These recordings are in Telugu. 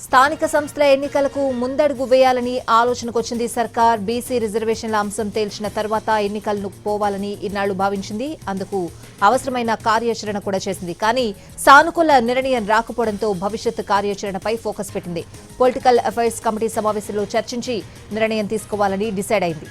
స్థానిక సంస్థల ఎన్నికలకు ముందడుగు వేయాలని ఆలోచనకొచ్చింది సర్కార్. బీసీ రిజర్వేషన్ల అంశం తేల్చిన తర్వాత ఎన్నికలను పోవాలని ఇన్నాళ్లు భావించింది. అందుకు అవసరమైన కార్యాచరణ కూడా చేసింది. కానీ సానుకూల నిర్ణయం రాకపోవడంతో భవిష్యత్ కార్యాచరణపై ఫోకస్ పెట్టింది. పొలిటికల్ అఫైర్స్ కమిటీ సమావేశంలో చర్చించి నిర్ణయం తీసుకోవాలని డిసైడ్ అయింది.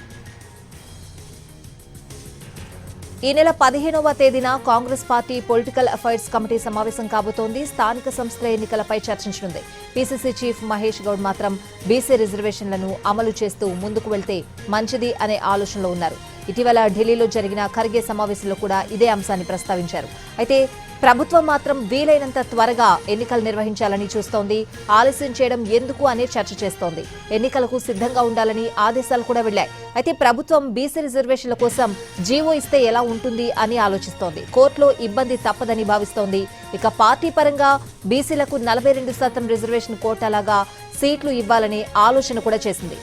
ఈ నెల 15వ తేదీన Congress party political affairs committee సమావేశం కాబోతోంది. స్థానిక సంస్థల ఎన్నికలపై చర్చించనుంది. పీసీసీ చీఫ్ మహేష్ గౌడ్ మాత్రం బీసీ రిజర్వేషన్లను అమలు చేస్తూ ముందుకు వెళ్తే మంచిది అనే ఆలోచనలో ఉన్నారు. ఇటీవల ఢిల్లీలో జరిగిన ఖర్గే సమావేశంలో కూడా ఇదే అంశాన్ని ప్రస్తావించారు. అయితే ప్రభుత్వం మాత్రం వీలైనంత త్వరగా ఎన్నికలు నిర్వహించాలని చూస్తోంది. ఆలస్యం చేయడం ఎందుకు అనే చర్చ చేస్తోంది. ఎన్నికలకు సిద్ధంగా ఉండాలని ఆదేశాలు కూడా వెళ్లాయి. అయితే ప్రభుత్వం బీసీ రిజర్వేషన్ల కోసం జీవో ఇస్తే ఎలా ఉంటుంది అని ఆలోచిస్తోంది. కోర్టులో ఇబ్బంది తప్పదని భావిస్తోంది. ఇక పార్టీ పరంగా బీసీలకు 42% రిజర్వేషన్ కోటాలాగా సీట్లు ఇవ్వాలనే ఆలోచన కూడా చేసింది.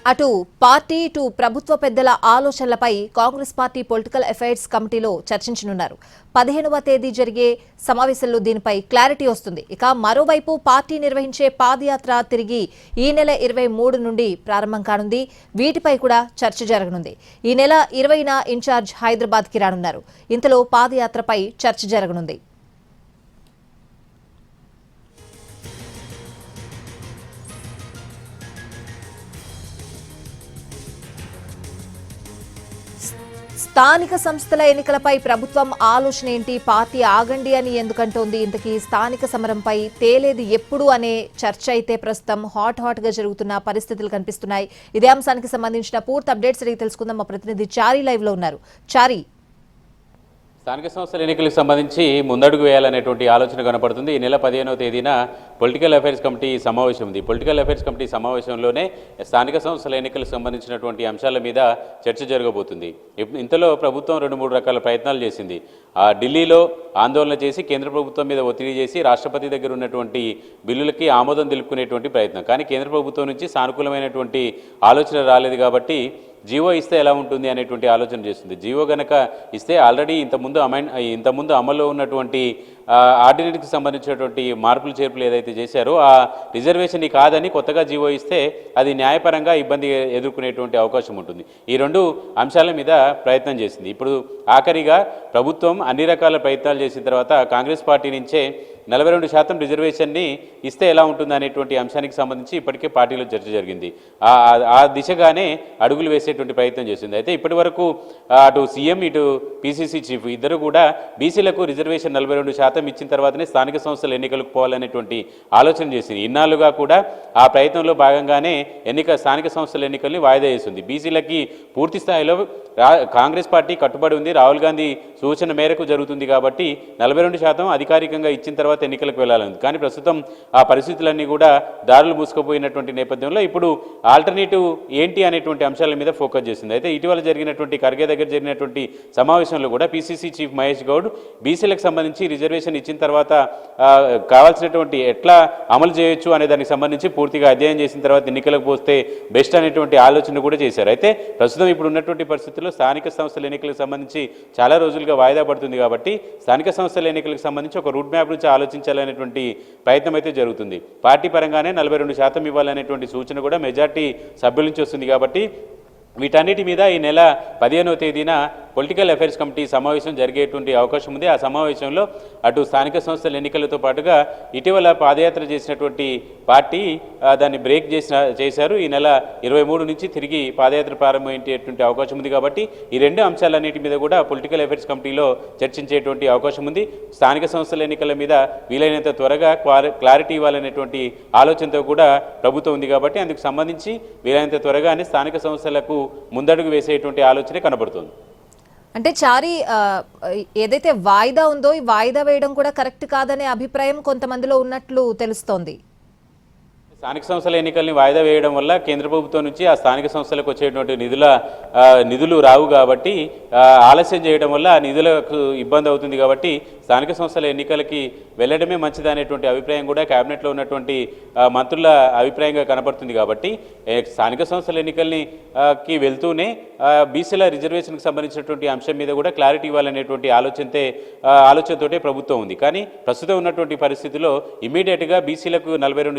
అటు పార్టీ ఇటు ప్రభుత్వ పెద్దల ఆలోచనలపై కాంగ్రెస్ పార్టీ పొలిటికల్ అఫైర్స్ కమిటీలో చర్చించనున్నారు. 15వ తేదీ జరిగే సమావేశంలో దీనిపై క్లారిటీ వస్తుంది. ఇక మరోవైపు పార్టీ నిర్వహించే పాదయాత్ర తిరిగి ఈ నెల 23 నుండి ప్రారంభం కానుంది. వీటిపై కూడా చర్చ జరగనుంది. ఈ నెల 20న ఇన్ఛార్జ్ హైదరాబాద్కి రానున్నారు. ఇంతలో పాదయాత్రపై చర్చ జరగనుంది. స్థానిక సంస్థల ఎన్నికలపై ప్రభుత్వం ఆలోచన ఏంటి? పార్టీ ఆగండి అని ఎందుకంటోంది? ఇంతకీ స్థానిక సమరంపై తేలేది ఎప్పుడు అనే చర్చ అయితే ప్రస్తుతం హాట్ గా జరుగుతున్న పరిస్థితులు కనిపిస్తున్నాయి. ఇదే అంశానికి సంబంధించిన పూర్తి అప్డేట్స్ అడిగి తెలుసుకుందాం. మా ప్రతినిధి చారీ లైవ్ లో ఉన్నారు. చారీ, స్థానిక సంస్థల ఎన్నికలకు సంబంధించి ముందడుగు వేయాలనేటువంటి ఆలోచన కనపడుతుంది. ఈ నెల 15వ తేదీన పొలిటికల్ అఫైర్స్ కమిటీ సమావేశం ఉంది. పొలిటికల్ అఫైర్స్ కమిటీ సమావేశంలోనే స్థానిక సంస్థల ఎన్నికలకు సంబంధించినటువంటి అంశాల మీద చర్చ జరగబోతుంది. ఇంతలో ప్రభుత్వం 2-3 రకాల ప్రయత్నాలు చేసింది. ఢిల్లీలో ఆందోళన చేసి కేంద్ర ప్రభుత్వం మీద ఒత్తిడి చేసి రాష్ట్రపతి దగ్గర ఉన్నటువంటి బిల్లులకి ఆమోదం తెలుపుకునేటువంటి ప్రయత్నం. కానీ కేంద్ర ప్రభుత్వం నుంచి సానుకూలమైనటువంటి ఆలోచన రాలేదు. కాబట్టి జీవో ఇస్తే ఎలా ఉంటుంది అనేటువంటి ఆలోచన చేస్తుంది. జీవో గనక ఇస్తే ఆల్రెడీ ఇంతకుముందు అమల్లో ఉన్నటువంటి ఆర్డినెన్స్కి సంబంధించినటువంటి మార్పులు చేర్పులు ఏదైతే చేశారో ఆ రిజర్వేషన్ కాదని కొత్తగా జీవో ఇస్తే అది న్యాయపరంగా ఇబ్బంది ఎదుర్కొనేటువంటి అవకాశం ఉంటుంది. ఈ 2 అంశాల మీద ప్రయత్నం చేసింది. ఇప్పుడు ఆఖరిగా ప్రభుత్వం అన్ని రకాల ప్రయత్నాలు చేసిన తర్వాత కాంగ్రెస్ పార్టీ నుంచే 42% రిజర్వేషన్ని ఇస్తే ఎలా ఉంటుంది అనేటువంటి అంశానికి సంబంధించి ఇప్పటికే పార్టీలో చర్చ జరిగింది. ఆ దిశగానే అడుగులు వేసేటువంటి ప్రయత్నం చేసింది. అయితే ఇప్పటి వరకు అటు సీఎం ఇటు పీసీసీ చీఫ్ ఇద్దరు కూడా బీసీలకు రిజర్వేషన్ 42% ఇచ్చిన తర్వాతనే స్థానిక సంస్థల ఎన్నికలకు పోవాలనేటువంటి ఆలోచన చేసింది. ఇన్నాళ్ళుగా కూడా ఆ ప్రయత్నంలో భాగంగానే స్థానిక సంస్థల ఎన్నికల్ని వాయిదా వేసింది. బీసీలకి పూర్తి స్థాయిలో కాంగ్రెస్ పార్టీ కట్టుబడి ఉంది. రాహుల్ గాంధీ సూచన మేరకు జరుగుతుంది. కాబట్టి 42% అధికారికంగా ఇచ్చిన తర్వాత ఎన్నికలకు వెళ్లాలని. కానీ ప్రస్తుతం ఆ పరిస్థితులన్నీ కూడా దారులు మూసుకుపోయినటువంటి నేపథ్యంలో ఇప్పుడు ఆల్టర్నేటివ్ ఏంటి అనేటువంటి అంశాల మీద ఫోకస్ చేసింది. అయితే ఇటీవల జరిగినటువంటి ఖర్గే దగ్గర జరిగినటువంటి సమావేశంలో కూడా పీసీసీ చీఫ్ మహేష్ గౌడ్ బీసీలకు సంబంధించి రిజర్వేషన్ ఇచ్చిన తర్వాత కావాల్సినటువంటి ఎట్లా అమలు చేయొచ్చు అనే దానికి సంబంధించి పూర్తిగా అధ్యయనం చేసిన తర్వాత ఎన్నికలకు పోస్తే బెస్ట్ అనేటువంటి ఆలోచన కూడా చేశారు. అయితే ప్రస్తుతం ఇప్పుడు ఉన్నటువంటి పరిస్థితుల్లో స్థానిక సంస్థల ఎన్నికలకు సంబంధించి చాలా రోజులుగా వాయిదా పడుతుంది. కాబట్టి స్థానిక సంస్థల ఎన్నికలకు సంబంధించి ఒక రూట్ మ్యాప్ నుంచి ఆలోచించాలనేటువంటి ప్రయత్నం అయితే జరుగుతుంది. పార్టీ పరంగానే 42% ఇవ్వాలనేటువంటి సూచన కూడా మెజార్టీ సభ్యుల నుంచి వస్తుంది. కాబట్టి వీటన్నిటి మీద ఈ నెల 15వ తేదీన పొలిటికల్ అఫైర్స్ కమిటీ సమావేశం జరిగేటువంటి అవకాశం ఉంది. ఆ సమావేశంలో అటు స్థానిక సంస్థల ఎన్నికలతో పాటుగా ఇటీవల పాదయాత్ర చేసినటువంటి పార్టీ దాన్ని బ్రేక్ చేశారు. ఈ నెల 23 నుంచి తిరిగి పాదయాత్ర ప్రారంభమయ్యేటువంటి అవకాశం ఉంది. కాబట్టి ఈ 2 అంశాలన్నిటి మీద కూడా పొలిటికల్ అఫైర్స్ కమిటీలో చర్చించేటువంటి అవకాశం ఉంది. స్థానిక సంస్థల ఎన్నికల మీద వీలైనంత త్వరగా క్లారిటీ ఇవ్వాలనేటువంటి ఆలోచనతో కూడా ప్రభుత్వం ఉంది. కాబట్టి అందుకు సంబంధించి వీలైనంత త్వరగానే స్థానిక సంస్థలకు ముందడుగు వేసేటువంటి ఆలోచనే కనబడుతుంది. అంటే చారీ, ఏదైతే వాయిదా ఉందో ఈ వాయిదా వేయడం కూడా కరెక్ట్ కాదనే అభిప్రాయం కొంతమందిలో ఉన్నట్లు తెలుస్తోంది. స్థానిక సంస్థల ఎన్నికల్ని వాయిదా వేయడం వల్ల కేంద్ర ప్రభుత్వం నుంచి ఆ స్థానిక సంస్థలకు వచ్చేటువంటి నిధులు రావు కాబట్టి ఆలస్యం చేయడం వల్ల ఆ నిధులకు ఇబ్బంది అవుతుంది కాబట్టి స్థానిక సంస్థల ఎన్నికలకి వెళ్ళడమే మంచిది అనేటువంటి అభిప్రాయం కూడా కేబినెట్లో ఉన్నటువంటి మంత్రుల అభిప్రాయంగా కనపడుతుంది కాబట్టి స్థానిక సంస్థల ఎన్నికల్ని కి వెళ్తూనే బీసీల రిజర్వేషన్కి సంబంధించినటువంటి అంశం మీద కూడా క్లారిటీ ఇవ్వాలనేటువంటి ఆలోచనతోటే ప్రభుత్వం ఉంది. కానీ ప్రస్తుతం ఉన్నటువంటి పరిస్థితిలో ఇమీడియట్గా బీసీలకు 42